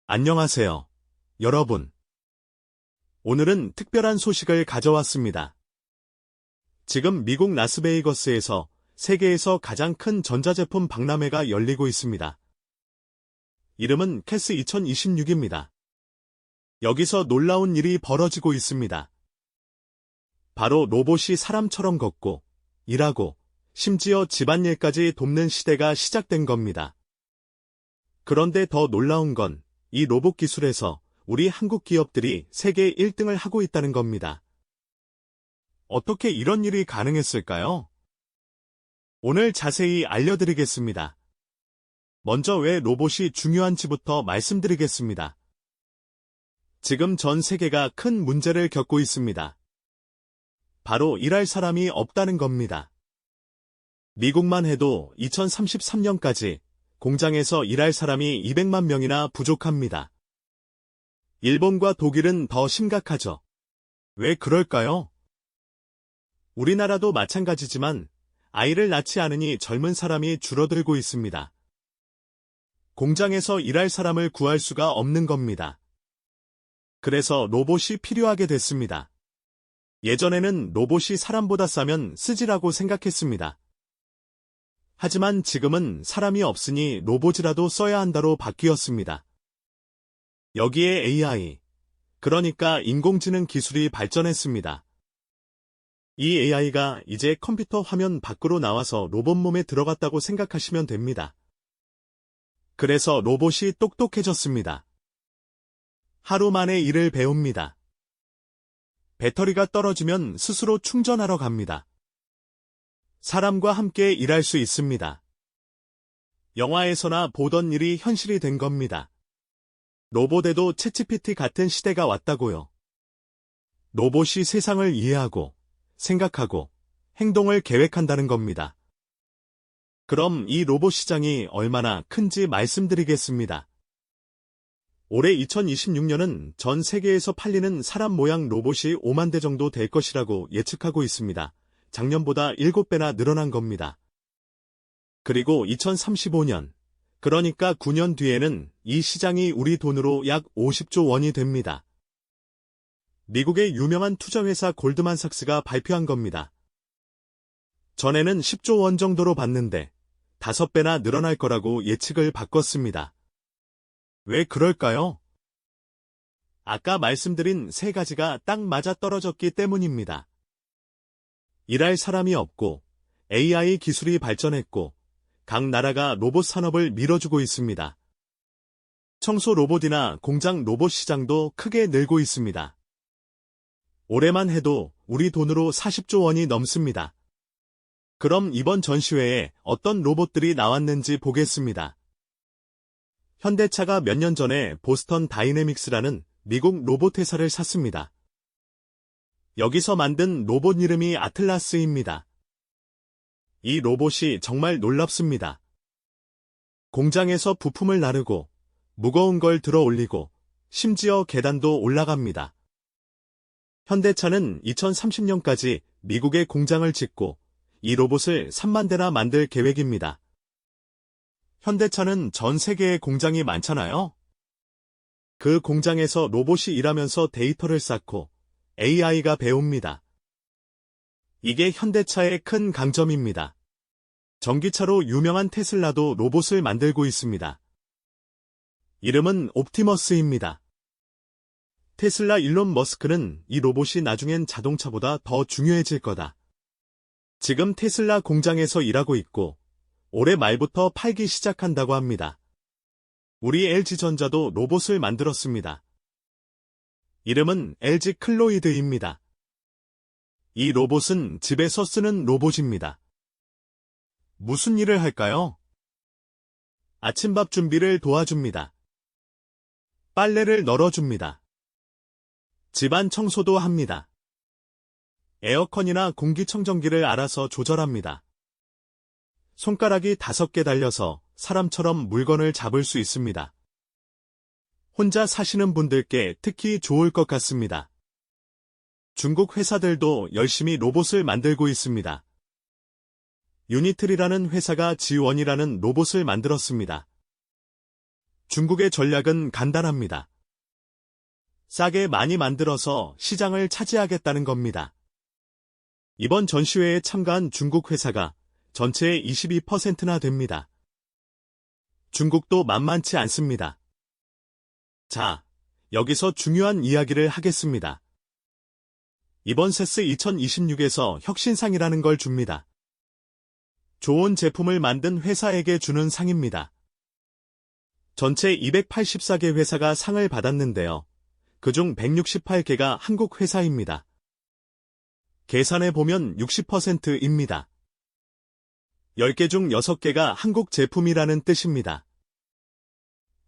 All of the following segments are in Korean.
안녕하세요, 여러분. 오늘은 특별한 소식을 가져왔습니다. 지금 미국 라스베이거스에서 세계에서 가장 큰 전자제품 박람회가 열리고 있습니다. 이름은 CES 2026입니다. 여기서 놀라운 일이 벌어지고 있습니다. 바로 로봇이 사람처럼 걷고, 일하고, 심지어 집안일까지 돕는 시대가 시작된 겁니다. 그런데 더 놀라운 건 이 로봇 기술에서 우리 한국 기업들이 세계 1등을 하고 있다는 겁니다. 어떻게 이런 일이 가능했을까요? 오늘 자세히 알려드리겠습니다. 먼저 왜 로봇이 중요한지부터 말씀드리겠습니다. 지금 전 세계가 큰 문제를 겪고 있습니다. 바로 일할 사람이 없다는 겁니다. 미국만 해도 2033년까지 공장에서 일할 사람이 200만 명이나 부족합니다. 일본과 독일은 더 심각하죠. 왜 그럴까요? 우리나라도 마찬가지지만 아이를 낳지 않으니 젊은 사람이 줄어들고 있습니다. 공장에서 일할 사람을 구할 수가 없는 겁니다. 그래서 로봇이 필요하게 됐습니다. 예전에는 로봇이 사람보다 싸면 쓰지라고 생각했습니다. 하지만 지금은 사람이 없으니 로봇이라도 써야 한다로 바뀌었습니다. 여기에 AI, 그러니까 인공지능 기술이 발전했습니다. 이 AI가 이제 컴퓨터 화면 밖으로 나와서 로봇 몸에 들어갔다고 생각하시면 됩니다. 그래서 로봇이 똑똑해졌습니다. 하루 만에 일을 배웁니다. 배터리가 떨어지면 스스로 충전하러 갑니다. 사람과 함께 일할 수 있습니다. 영화에서나 보던 일이 현실이 된 겁니다. 로봇에도 챗GPT 같은 시대가 왔다고요. 로봇이 세상을 이해하고, 생각하고, 행동을 계획한다는 겁니다. 그럼 이 로봇 시장이 얼마나 큰지 말씀드리겠습니다. 올해 2026년은 전 세계에서 팔리는 사람 모양 로봇이 5만 대 정도 될 것이라고 예측하고 있습니다. 작년보다 7배나 늘어난 겁니다. 그리고 2035년, 그러니까 9년 뒤에는 이 시장이 우리 돈으로 약 50조 원이 됩니다. 미국의 유명한 투자회사 골드만삭스가 발표한 겁니다. 전에는 10조 원 정도로 봤는데 5배나 늘어날 거라고 예측을 바꿨습니다. 왜 그럴까요? 아까 말씀드린 세 가지가 딱 맞아 떨어졌기 때문입니다. 일할 사람이 없고, AI 기술이 발전했고, 각 나라가 로봇 산업을 밀어주고 있습니다. 청소 로봇이나 공장 로봇 시장도 크게 늘고 있습니다. 올해만 해도 우리 돈으로 40조 원이 넘습니다. 그럼 이번 전시회에 어떤 로봇들이 나왔는지 보겠습니다. 현대차가 몇 년 전에 보스턴 다이내믹스라는 미국 로봇 회사를 샀습니다. 여기서 만든 로봇 이름이 아틀라스입니다. 이 로봇이 정말 놀랍습니다. 공장에서 부품을 나르고, 무거운 걸 들어 올리고, 심지어 계단도 올라갑니다. 현대차는 2030년까지 미국에 공장을 짓고, 이 로봇을 3만 대나 만들 계획입니다. 현대차는 전 세계에 공장이 많잖아요. 그 공장에서 로봇이 일하면서 데이터를 쌓고, AI가 배웁니다. 이게 현대차의 큰 강점입니다. 전기차로 유명한 테슬라도 로봇을 만들고 있습니다. 이름은 옵티머스입니다. 테슬라 일론 머스크는 이 로봇이 나중엔 자동차보다 더 중요해질 거다. 지금 테슬라 공장에서 일하고 있고, 올해 말부터 팔기 시작한다고 합니다. 우리 LG전자도 로봇을 만들었습니다. 이름은 LG 클로이드입니다. 이 로봇은 집에서 쓰는 로봇입니다. 무슨 일을 할까요? 아침밥 준비를 도와줍니다. 빨래를 널어줍니다. 집안 청소도 합니다. 에어컨이나 공기청정기를 알아서 조절합니다. 손가락이 5개 달려서 사람처럼 물건을 잡을 수 있습니다. 혼자 사시는 분들께 특히 좋을 것 같습니다. 중국 회사들도 열심히 로봇을 만들고 있습니다. 유니트리라는 회사가 G1이라는 로봇을 만들었습니다. 중국의 전략은 간단합니다. 싸게 많이 만들어서 시장을 차지하겠다는 겁니다. 이번 전시회에 참가한 중국 회사가 전체의 22%나 됩니다. 중국도 만만치 않습니다. 자, 여기서 중요한 이야기를 하겠습니다. 이번 세스 2026에서 혁신상이라는 걸 줍니다. 좋은 제품을 만든 회사에게 주는 상입니다. 전체 284개 회사가 상을 받았는데요. 그중 168개가 한국 회사입니다. 계산해보면 60%입니다. 10개 중 6개가 한국 제품이라는 뜻입니다.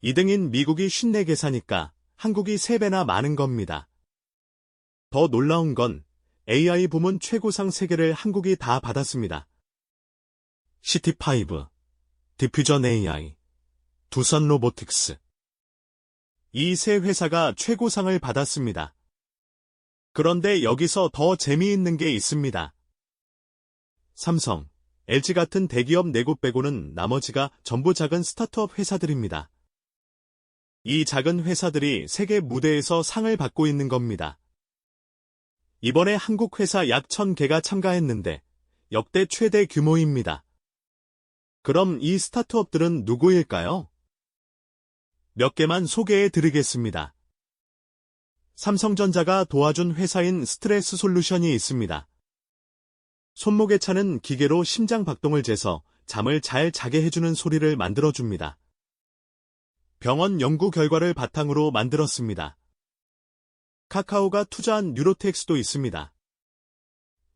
2등인 미국이 54개사니까 한국이 3배나 많은 겁니다. 더 놀라운 건 AI 부문 최고상 3개를 한국이 다 받았습니다. 시티5, 디퓨전 AI, 두산 로보틱스. 이 세 회사가 최고상을 받았습니다. 그런데 여기서 더 재미있는 게 있습니다. 삼성, LG 같은 대기업 4곳 빼고는 나머지가 전부 작은 스타트업 회사들입니다. 이 작은 회사들이 세계 무대에서 상을 받고 있는 겁니다. 이번에 한국 회사 약 1000개가 참가했는데 역대 최대 규모입니다. 그럼 이 스타트업들은 누구일까요? 몇 개만 소개해 드리겠습니다. 삼성전자가 도와준 회사인 스트레스 솔루션이 있습니다. 손목에 차는 기계로 심장 박동을 재서 잠을 잘 자게 해주는 소리를 만들어줍니다. 병원 연구 결과를 바탕으로 만들었습니다. 카카오가 투자한 뉴로텍스도 있습니다.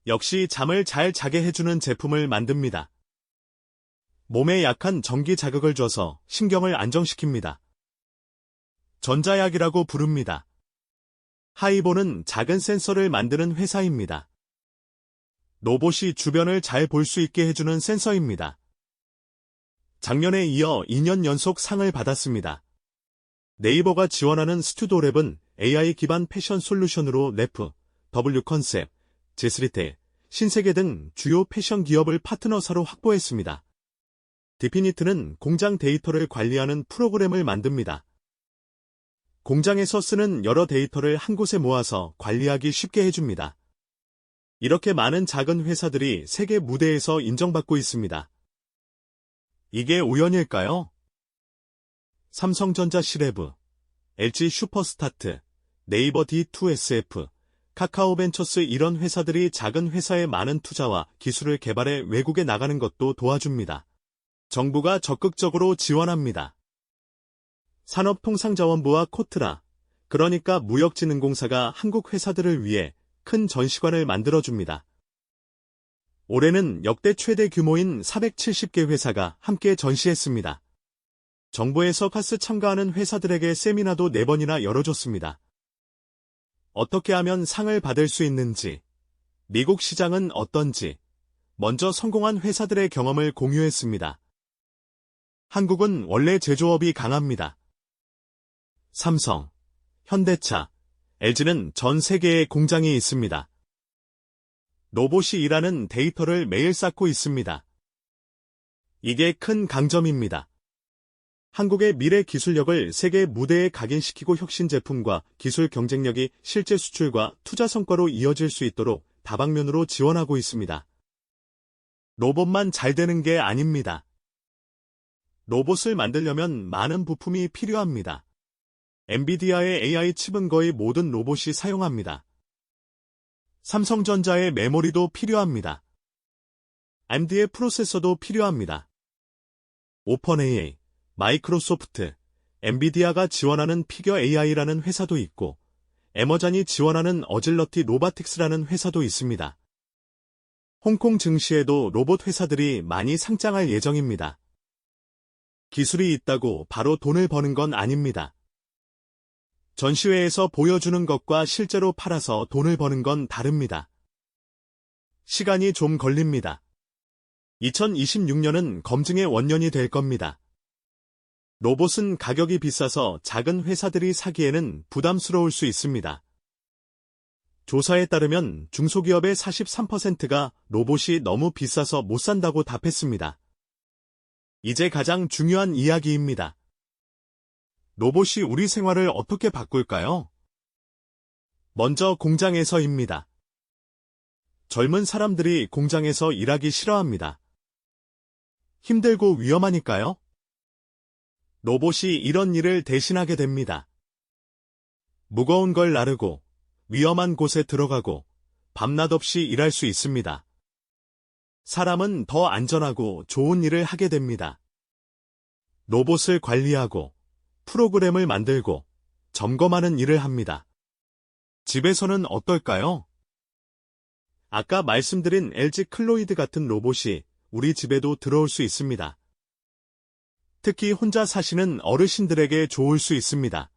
역시 잠을 잘 자게 해주는 제품을 만듭니다. 몸에 약한 전기 자극을 줘서 신경을 안정시킵니다. 전자약이라고 부릅니다. 하이보는 작은 센서를 만드는 회사입니다. 로봇이 주변을 잘 볼 수 있게 해주는 센서입니다. 작년에 이어 2년 연속 상을 받았습니다. 네이버가 지원하는 스튜도랩은 AI 기반 패션 솔루션으로 래프, W컨셉, 제스리텔, 신세계 등 주요 패션 기업을 파트너사로 확보했습니다. 디피니트는 공장 데이터를 관리하는 프로그램을 만듭니다. 공장에서 쓰는 여러 데이터를 한 곳에 모아서 관리하기 쉽게 해줍니다. 이렇게 많은 작은 회사들이 세계 무대에서 인정받고 있습니다. 이게 우연일까요? 삼성전자 시레브, LG 슈퍼스타트, 네이버 D2SF, 카카오벤처스 이런 회사들이 작은 회사에 많은 투자와 기술을 개발해 외국에 나가는 것도 도와줍니다. 정부가 적극적으로 지원합니다. 산업통상자원부와 코트라, 그러니까 무역진흥공사가 한국 회사들을 위해 큰 전시관을 만들어줍니다. 올해는 역대 최대 규모인 470개 회사가 함께 전시했습니다. 정부에서 카스 참가하는 회사들에게 세미나도 4번이나 열어줬습니다. 어떻게 하면 상을 받을 수 있는지, 미국 시장은 어떤지, 먼저 성공한 회사들의 경험을 공유했습니다. 한국은 원래 제조업이 강합니다. 삼성, 현대차, LG는 전 세계에 공장이 있습니다. 로봇이 일하는 데이터를 매일 쌓고 있습니다. 이게 큰 강점입니다. 한국의 미래 기술력을 세계 무대에 각인시키고 혁신 제품과 기술 경쟁력이 실제 수출과 투자 성과로 이어질 수 있도록 다방면으로 지원하고 있습니다. 로봇만 잘 되는 게 아닙니다. 로봇을 만들려면 많은 부품이 필요합니다. 엔비디아의 AI 칩은 거의 모든 로봇이 사용합니다. 삼성전자의 메모리도 필요합니다. AMD의 프로세서도 필요합니다. 오펀AI, 마이크로소프트, 엔비디아가 지원하는 피겨 AI라는 회사도 있고, 에머잔이 지원하는 어질러티 로바틱스라는 회사도 있습니다. 홍콩 증시에도 로봇 회사들이 많이 상장할 예정입니다. 기술이 있다고 바로 돈을 버는 건 아닙니다. 전시회에서 보여주는 것과 실제로 팔아서 돈을 버는 건 다릅니다. 시간이 좀 걸립니다. 2026년은 검증의 원년이 될 겁니다. 로봇은 가격이 비싸서 작은 회사들이 사기에는 부담스러울 수 있습니다. 조사에 따르면 중소기업의 43%가 로봇이 너무 비싸서 못 산다고 답했습니다. 이제 가장 중요한 이야기입니다. 로봇이 우리 생활을 어떻게 바꿀까요? 먼저 공장에서입니다. 젊은 사람들이 공장에서 일하기 싫어합니다. 힘들고 위험하니까요. 로봇이 이런 일을 대신하게 됩니다. 무거운 걸 나르고 위험한 곳에 들어가고 밤낮 없이 일할 수 있습니다. 사람은 더 안전하고 좋은 일을 하게 됩니다. 로봇을 관리하고 프로그램을 만들고 점검하는 일을 합니다. 집에서는 어떨까요? 아까 말씀드린 LG 클로이드 같은 로봇이 우리 집에도 들어올 수 있습니다. 특히 혼자 사시는 어르신들에게 좋을 수 있습니다.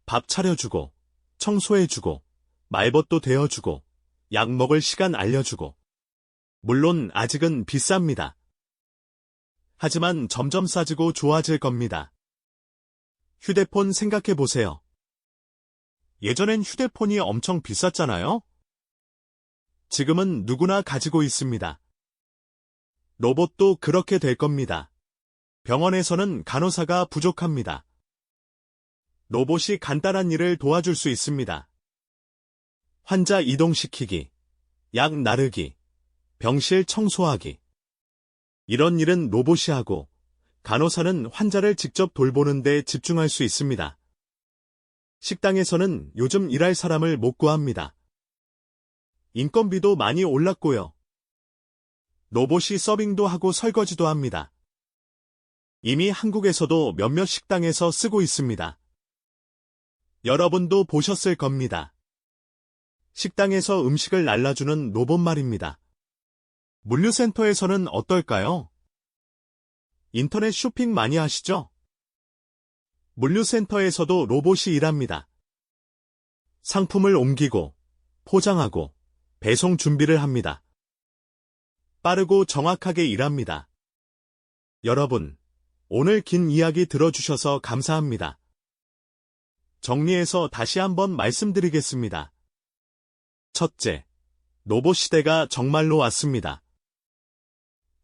밥 차려주고, 청소해주고, 말벗도 대어주고, 약 먹을 시간 알려주고. 물론 아직은 비쌉니다. 하지만 점점 싸지고 좋아질 겁니다. 휴대폰 생각해보세요. 예전엔 휴대폰이 엄청 비쌌잖아요? 지금은 누구나 가지고 있습니다. 로봇도 그렇게 될 겁니다. 병원에서는 간호사가 부족합니다. 로봇이 간단한 일을 도와줄 수 있습니다. 환자 이동시키기, 약 나르기, 병실 청소하기. 이런 일은 로봇이 하고 간호사는 환자를 직접 돌보는 데 집중할 수 있습니다. 식당에서는 요즘 일할 사람을 못 구합니다. 인건비도 많이 올랐고요. 로봇이 서빙도 하고 설거지도 합니다. 이미 한국에서도 몇몇 식당에서 쓰고 있습니다. 여러분도 보셨을 겁니다. 식당에서 음식을 날라주는 로봇 말입니다. 물류센터에서는 어떨까요? 인터넷 쇼핑 많이 하시죠? 물류센터에서도 로봇이 일합니다. 상품을 옮기고, 포장하고, 배송 준비를 합니다. 빠르고 정확하게 일합니다. 여러분, 오늘 긴 이야기 들어주셔서 감사합니다. 정리해서 다시 한번 말씀드리겠습니다. 첫째, 로봇 시대가 정말로 왔습니다.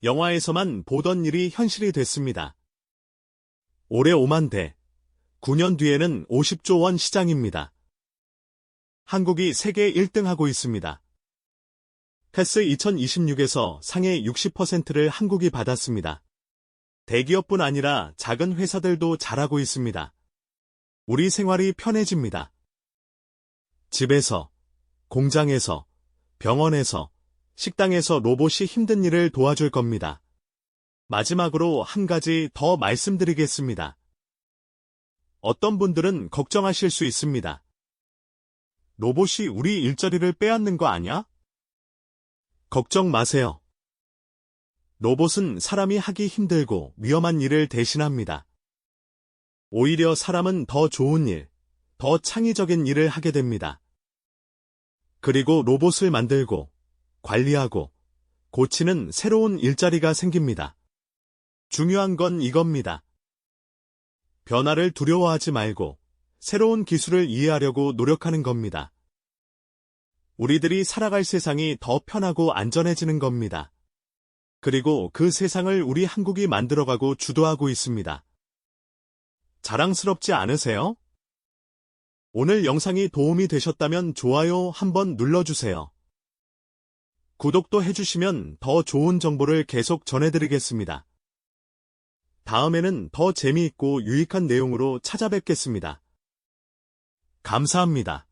영화에서만 보던 일이 현실이 됐습니다. 올해 5만 대, 9년 뒤에는 50조 원 시장입니다. 한국이 세계 1등하고 있습니다. 테스 2026에서 상해 60%를 한국이 받았습니다. 대기업뿐 아니라 작은 회사들도 잘하고 있습니다. 우리 생활이 편해집니다. 집에서, 공장에서, 병원에서, 식당에서 로봇이 힘든 일을 도와줄 겁니다. 마지막으로 한 가지 더 말씀드리겠습니다. 어떤 분들은 걱정하실 수 있습니다. 로봇이 우리 일자리를 빼앗는 거 아냐? 걱정 마세요. 로봇은 사람이 하기 힘들고 위험한 일을 대신합니다. 오히려 사람은 더 좋은 일, 더 창의적인 일을 하게 됩니다. 그리고 로봇을 만들고, 관리하고, 고치는 새로운 일자리가 생깁니다. 중요한 건 이겁니다. 변화를 두려워하지 말고, 새로운 기술을 이해하려고 노력하는 겁니다. 우리들이 살아갈 세상이 더 편하고 안전해지는 겁니다. 그리고 그 세상을 우리 한국이 만들어가고 주도하고 있습니다. 자랑스럽지 않으세요? 오늘 영상이 도움이 되셨다면 좋아요 한번 눌러주세요. 구독도 해주시면 더 좋은 정보를 계속 전해드리겠습니다. 다음에는 더 재미있고 유익한 내용으로 찾아뵙겠습니다. 감사합니다.